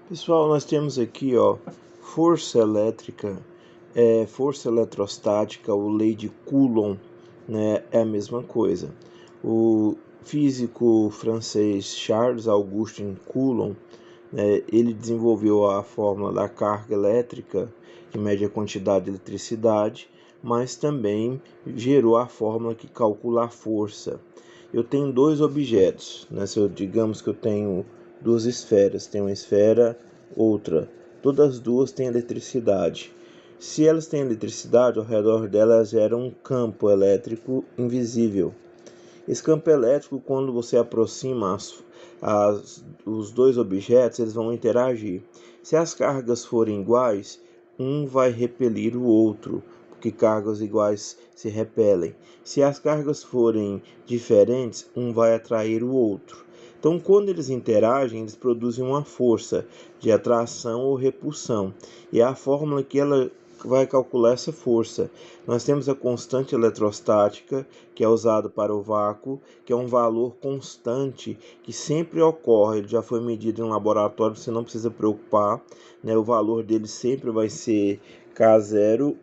Pessoal, nós temos aqui, força elétrica, força eletrostática, ou lei de Coulomb, né, é a mesma coisa. O físico francês Charles-Augustin Coulomb, ele desenvolveu a fórmula da carga elétrica, que mede a quantidade de eletricidade, mas também gerou a fórmula que calcula a força. Eu tenho dois objetos, né? Digamos que eu tenho duas esferas, tem uma esfera, outra. Todas as duas têm eletricidade. Se elas têm eletricidade, ao redor delas gera um campo elétrico invisível. Esse campo elétrico, quando você aproxima os dois objetos, eles vão interagir. Se as cargas forem iguais, um vai repelir o outro, porque cargas iguais se repelem. Se as cargas forem diferentes, um vai atrair o outro. Então, quando eles interagem, eles produzem uma força de atração ou repulsão. E é a fórmula que ela vai calcular essa força. Nós temos a constante eletrostática, que é usado para o vácuo, que é um valor constante que sempre ocorre. Ele já foi medido em laboratório, você não precisa preocupar, né? O valor dele sempre vai ser K0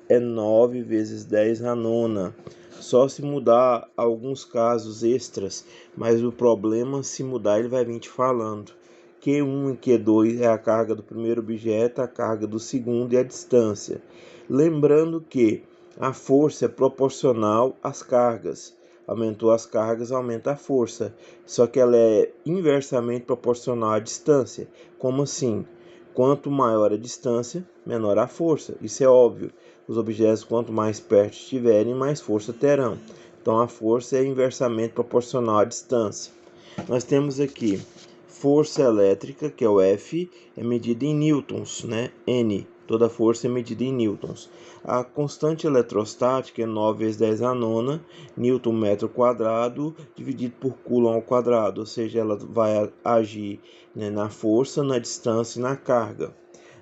é 9 vezes 10 à nona. Só se mudar alguns casos extras, mas o problema, se mudar, ele vai vir te falando. Q1 e Q2 é a carga do primeiro objeto, a carga do segundo e a distância. Lembrando que a força é proporcional às cargas. Aumentou as cargas, aumenta a força. Só que ela é inversamente proporcional à distância. Como assim? Quanto maior a distância, menor a força. Isso é óbvio. Os objetos, quanto mais perto estiverem, mais força terão. Então, a força é inversamente proporcional à distância. Nós temos aqui força elétrica, que é o F, é medida em newtons, né? N, toda força é medida em newtons. A constante eletrostática é 9 vezes 10 à nona, newton metro quadrado, dividido por coulomb ao quadrado, ou seja, ela vai agir, né, na força, na distância e na carga.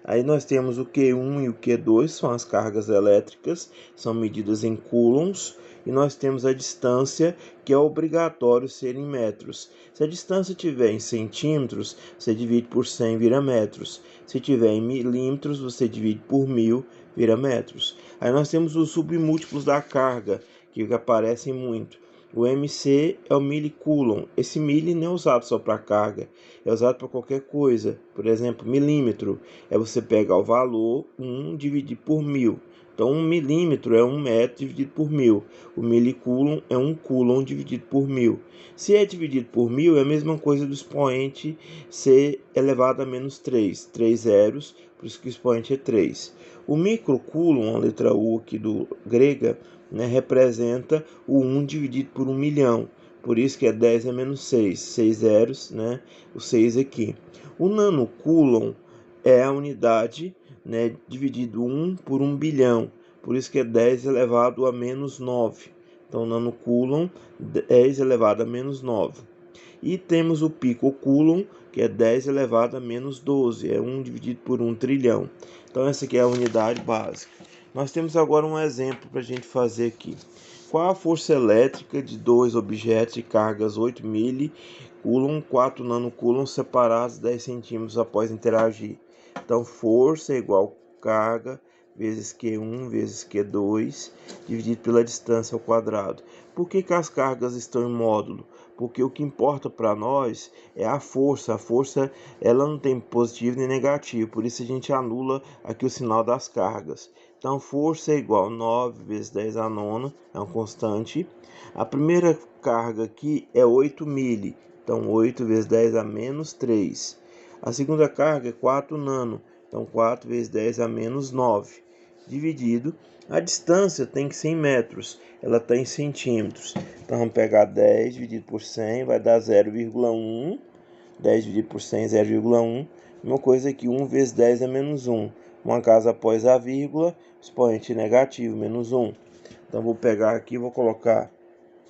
Aí nós temos o Q1 e o Q2, são as cargas elétricas, são medidas em coulombs, e nós temos a distância, que é obrigatório ser em metros. Se a distância tiver em centímetros, você divide por 100, vira metros. Se tiver em milímetros, você divide por 1000, vira metros. Aí nós temos os submúltiplos da carga, que aparecem muito. O MC é o milicoulomb. Esse mili não é usado só para carga, é usado para qualquer coisa. Por exemplo, milímetro é você pegar o valor 1 dividir por 1000. Então, 1 milímetro é 1 metro dividido por 1000. O milicoulomb é 1 coulomb dividido por 1000. Se é dividido por 1000, é a mesma coisa do expoente ser elevado a menos 3. 3 zeros, por isso que o expoente é 3. O microcoulomb, a letra U aqui do grega, né, representa o 1 dividido por 1 milhão. Por isso que é 10 a menos 6. 6 zeros, né? O 6 aqui. O nanocoulomb é a unidade, né, dividido 1 por 1 bilhão. Por isso que é 10 elevado a menos 9. Então, nanocoulomb, 10 elevado a menos 9. E temos o picocoulomb, que é 10 elevado a menos 12. É 1 dividido por 1 trilhão. Então, essa aqui é a unidade básica. Nós temos agora um exemplo para a gente fazer aqui. Qual a força elétrica de dois objetos de cargas 8 milicoulomb, 4 nanocoulomb separados 10 centímetros após interagir? Então, força é igual carga vezes Q1 vezes Q2, dividido pela distância ao quadrado. Por que as cargas estão em módulo? Porque o que importa para nós é a força. A força, ela não tem positivo nem negativo, por isso a gente anula aqui o sinal das cargas. Então, força é igual a 9 vezes 10 à nona, é uma constante. A primeira carga aqui é 8 mili, então 8 vezes 10 a menos 3. A segunda carga é 4 nano, então 4 vezes 10 a menos 9. Dividido, a distância tem que ser em metros, ela está em centímetros. Então vamos pegar 10 dividido por 100, vai dar 0,1. 10 dividido por 100, 0,1. Uma coisa aqui, 1 vezes 10 é menos 1. Uma casa após a vírgula, expoente negativo, menos 1. Então vou pegar aqui e vou colocar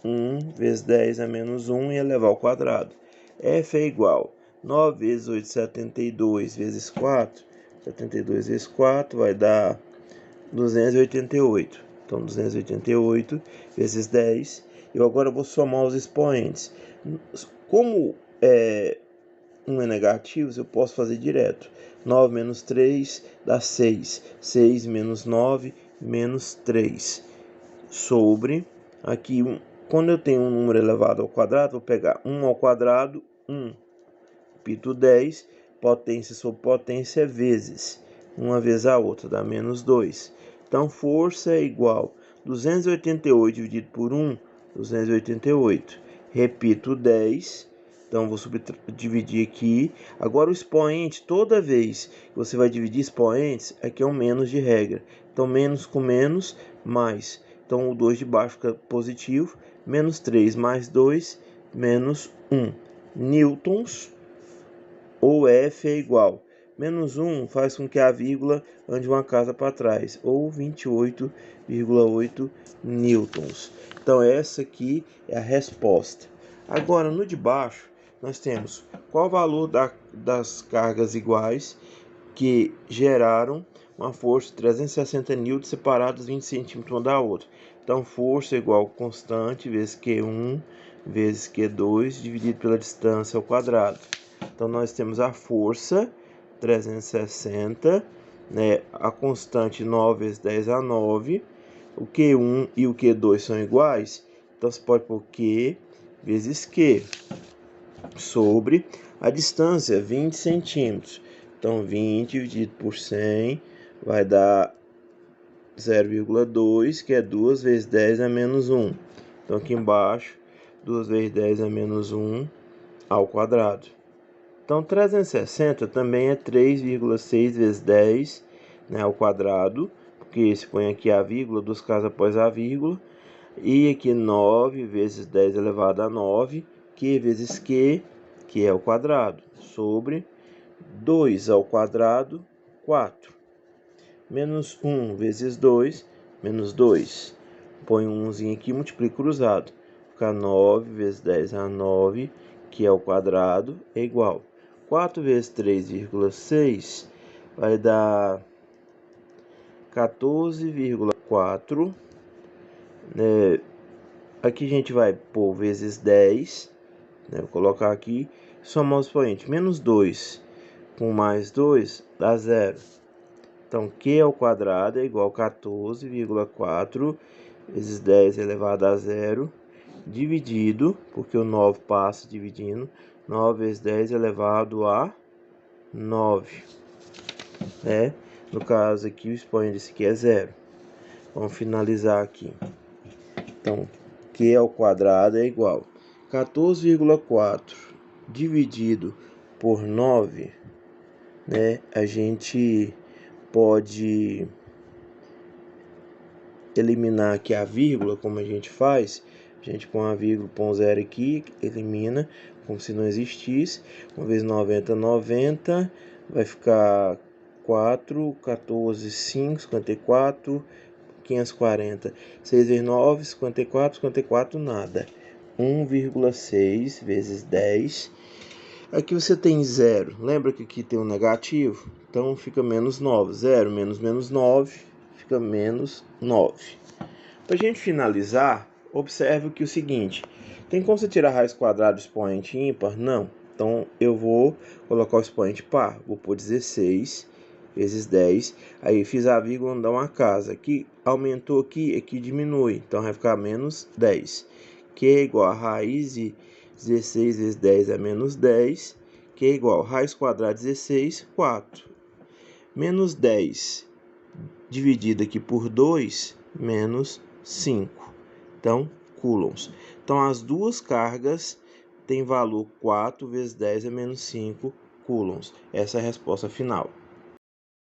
1 vezes 10 é menos 1 e elevar ao quadrado. F é igual 9 vezes 8, 72 vezes 4. 72 vezes 4 vai dar 288. Então, 288 vezes 10. Eu agora vou somar os expoentes. Como 1 é negativo, eu posso fazer direto. 9 menos 3 dá 6. 6 menos 9, menos 3. Sobre, aqui, quando eu tenho um número elevado ao quadrado, vou pegar 1 ao quadrado, 1. Repito 10, potência sobre potência vezes. Uma vez a outra, dá menos 2. Então, força é igual a 288 dividido por 1, 288. Repito 10. Então, vou dividir aqui. Agora, o expoente, toda vez que você vai dividir expoentes, aqui é um menos de regra. Então, menos com menos, mais. Então, o 2 de baixo fica positivo. Menos 3 mais 2, menos 1. Newtons, ou F é igual. Menos 1 faz com que a vírgula ande uma casa para trás, ou 28,8 newtons. Então, essa aqui é a resposta. Agora, no de baixo, nós temos qual o valor das cargas iguais que geraram uma força de 360 newtons separadas 20 centímetros uma da outra. Então, força igual a constante vezes Q1 vezes Q2 dividido pela distância ao quadrado. Então, nós temos a força 360, né? A constante 9 vezes 10 a 9. O Q1 e o Q2 são iguais. Então, você pode pôr Q vezes Q sobre a distância 20 centímetros. Então, 20 dividido por 100 vai dar 0,2, que é 2 vezes 10 é menos 1. Então, aqui embaixo, 2 vezes 10 é menos 1 ao quadrado. Então, 360 também é 3,6 vezes 10, né, ao quadrado, porque se põe aqui a vírgula, duas casas após a vírgula. E aqui 9 vezes 10 elevado a 9, Q vezes Q, que é ao quadrado, sobre 2 ao quadrado, 4. Menos 1 vezes 2, menos 2. Põe um 1zinho aqui e multiplica cruzado. Fica 9 vezes 10 a 9, que é ao quadrado, é igual. 4 vezes 3,6 vai dar 14,4. Aqui a gente vai pôr vezes 10. Vou colocar aqui. Somar os expoentes. Menos 2 com mais 2 dá 0. Então, Q ao quadrado é igual a 14,4 vezes 10 elevado a 0, dividido, porque o 9 passa dividindo, 9 vezes 10 elevado a 9. No caso aqui, o expoente desse aqui é 0. Vamos finalizar aqui. Então, Q ao quadrado é igual a 14,4 dividido por 9, a gente pode eliminar aqui a vírgula, como a gente faz. A gente põe a vírgula, põe um zero aqui, elimina, como se não existisse. 1 vezes 90, 90, vai ficar 4, 14, 5, 54, 540. 6 vezes 9, 54, 54, nada. 1,6 vezes 10. Aqui você tem 0. Lembra que aqui tem um negativo? Então fica menos 9. 0 menos menos 9 fica menos 9. Para a gente finalizar, observe que o seguinte. Tem como você tirar a raiz quadrada do expoente ímpar? Não. Então eu vou colocar o expoente par. Vou pôr 16 vezes 10. Aí fiz a vírgula, dá uma casa. Aqui aumentou aqui, aqui diminui. Então vai ficar menos 10. Que é igual a raiz de 16 vezes 10 é menos 10, que é igual a raiz quadrada de 16, 4. Menos 10 dividido aqui por 2, menos 5. Então, coulombs. Então, as duas cargas têm valor 4 vezes 10 é menos 5 coulombs. Essa é a resposta final.